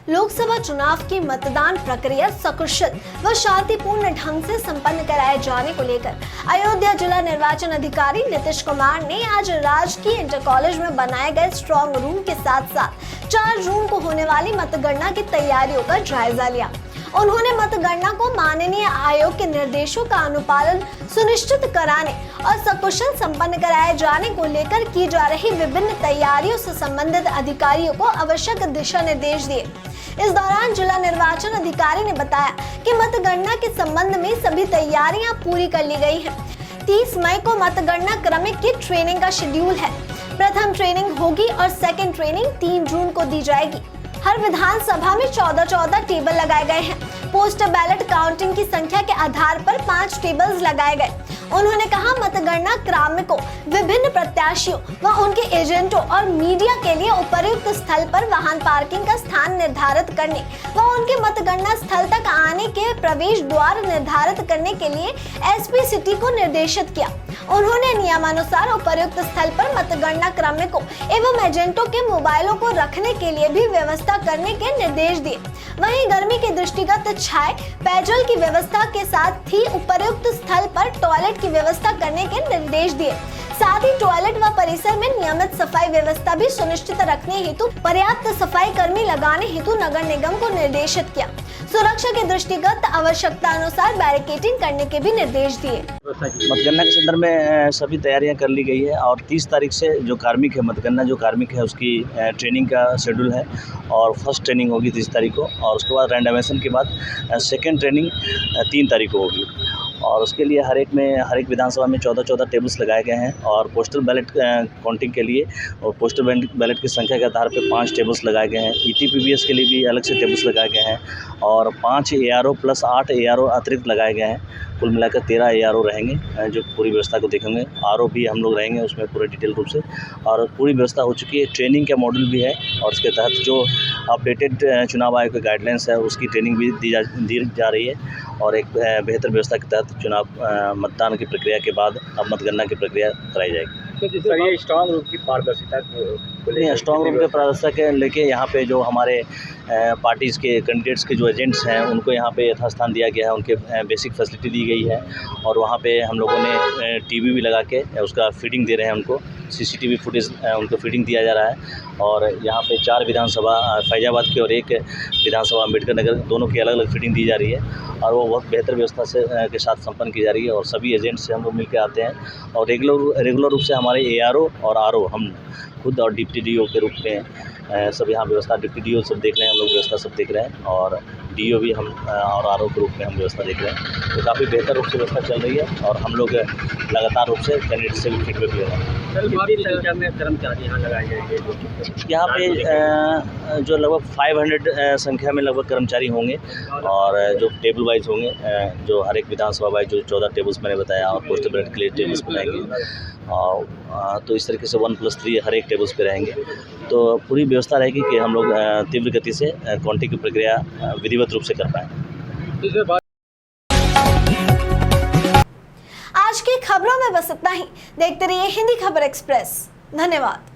लोकसभा चुनाव की मतदान प्रक्रिया सकुशल व शांतिपूर्ण ढंग से संपन्न कराए जाने को लेकर अयोध्या जिला निर्वाचन अधिकारी नीतीश कुमार ने आज राजकीय इंटर कॉलेज में बनाए गए स्ट्रॉन्ग रूम के साथ साथ 4 जून को होने वाली मतगणना की तैयारियों का जायजा लिया। उन्होंने मतगणना को माननीय आयोग के निर्देशों का अनुपालन सुनिश्चित कराने और सकुशल संपन्न कराए जाने को लेकर की जा रही विभिन्न तैयारियों से संबंधित अधिकारियों को आवश्यक दिशा निर्देश दिए। इस दौरान जिला निर्वाचन अधिकारी ने बताया कि मतगणना के संबंध में सभी तैयारियां पूरी कर ली गई हैं। 30 मई को मतगणना क्रमिक की ट्रेनिंग का शेड्यूल है। प्रथम ट्रेनिंग होगी और सेकंड ट्रेनिंग 3 जून को दी जाएगी। हर विधानसभा में 14 टेबल लगाए गए हैं। पोस्टल बैलेट काउंटिंग की संख्या के आधार पर 5 टेबल्स लगाए गए। उन्होंने कहा मतगणना कार्मिकों, विभिन्न प्रत्याशियों व उनके एजेंटों और मीडिया के लिए उपयुक्त स्थल पर वाहन पार्किंग का स्थान निर्धारित करने व उनके मतगणना स्थल तक आने के प्रवेश द्वार निर्धारित करने के लिए एसपी सिटी को निर्देशित किया। उन्होंने नियमानुसार उपयुक्त स्थल पर मतगणना कार्मिकों एवं एजेंटों के मोबाइलों को रखने के लिए भी व्यवस्था करने के निर्देश दिए। वहीं गर्मी के दृष्टिगत छाए पेयजल की व्यवस्था के साथ ही उपयुक्त स्थल पर टॉयलेट की व्यवस्था करने के निर्देश दिए। साथ ही टॉयलेट व परिसर में नियमित सफाई व्यवस्था भी सुनिश्चित रखने हेतु पर्याप्त सफाई कर्मी लगाने हेतु नगर निगम को निर्देशित किया। सुरक्षा के दृष्टिगत आवश्यकता अनुसार बैरिकेडिंग करने के भी निर्देश दिए। मतगणना के संदर्भ में सभी तैयारियां कर ली गई है और 30 तारीख से जो कार्मिक है, मतगणना जो कार्मिक है उसकी ट्रेनिंग का शेड्यूल है और फर्स्ट ट्रेनिंग होगी 30 तारीख को और उसके बाद रैंडमाइजेशन के बाद सेकेंड ट्रेनिंग 3 तारीख को होगी। और उसके लिए हर एक विधानसभा में 14 टेबल्स लगाए गए हैं और पोस्टल बैलेट काउंटिंग के लिए और पोस्टल बैलेट की संख्या के आधार पर 5 टेबल्स लगाए गए हैं। ईटीपीबीएस के लिए भी अलग से टेबल्स लगाए गए हैं और 5 एआरओ प्लस 8 एआरओ अतिरिक्त लगाए गए हैं। कुल मिलाकर 13 एआरओ रहेंगे जो पूरी व्यवस्था को देखेंगे। आरओ भी हम लोग रहेंगे उसमें पूरे डिटेल रूप से और पूरी व्यवस्था हो चुकी है। ट्रेनिंग का मॉड्यूल भी है और उसके तहत जो अपडेटेड चुनाव आयोग की गाइडलाइंस है उसकी ट्रेनिंग भी दी जा रही है और एक बेहतर व्यवस्था के तहत चुनाव मतदान की प्रक्रिया के बाद अब मतगणना की प्रक्रिया कराई जाएगी। तो स्ट्रॉन्ग रूम की पारदर्शिता स्ट्रॉन्ग रूम के पारदर्शिता के लेके यहाँ पे जो हमारे पार्टीज़ के कैंडिडेट्स के जो एजेंट्स हैं उनको यहाँ पे यथास्थान दिया गया है। उनके बेसिक फैसिलिटी दी गई है और वहाँ पे हम लोगों ने टीवी भी लगा के उसका फीडिंग दे रहे हैं। उनको सीसीटीवी फुटेज उनको फीडिंग दिया जा रहा है और यहाँ पे 4 विधानसभा फैजाबाद की और 1 विधानसभा अम्बेडकर नगर दोनों की अलग अलग फीडिंग दी जा रही है और वो बहुत बेहतर व्यवस्था से के साथ संपन्न की जा रही है और सभी एजेंट्स से हम लोग मिलकर आते हैं और रेगुलर रूप से हमारे एआरओ और आरओ हम खुद और डिप्टी डीओ के रूप में सब यहाँ व्यवस्था डिप्टी डीओ सब देख रहे हैं, हम लोग व्यवस्था सब देख रहे हैं और डीओ भी हम और आरओ के रूप में हम व्यवस्था देख रहे हैं। तो काफ़ी बेहतर रूप से व्यवस्था चल रही है और हम लोग लगातार रूप से कैंडिडेट से भी फीडबैक ले रहे हैं। संख्या में कर्मचारी यहाँ लगाए जाएंगे। यहाँ पे जो लगभग 500 संख्या में लगभग कर्मचारी होंगे और जो टेबल वाइज होंगे, जो हर एक विधानसभा वाइज जो 14 टेबल्स मैंने बताया और पोस्टल बैलेट के लिए टेबल्स बनाएंगे और तो इस तरीके से 1+3 हर एक टेबल्स पे रहेंगे। तो पूरी व्यवस्था रहेगी कि हम लोग तीव्र गति से काउंटिंग की प्रक्रिया विधिवत रूप से कर पाएँ। आज की खबरों में बस इतना ही। देखते रहिए हिंदी खबर एक्सप्रेस। धन्यवाद।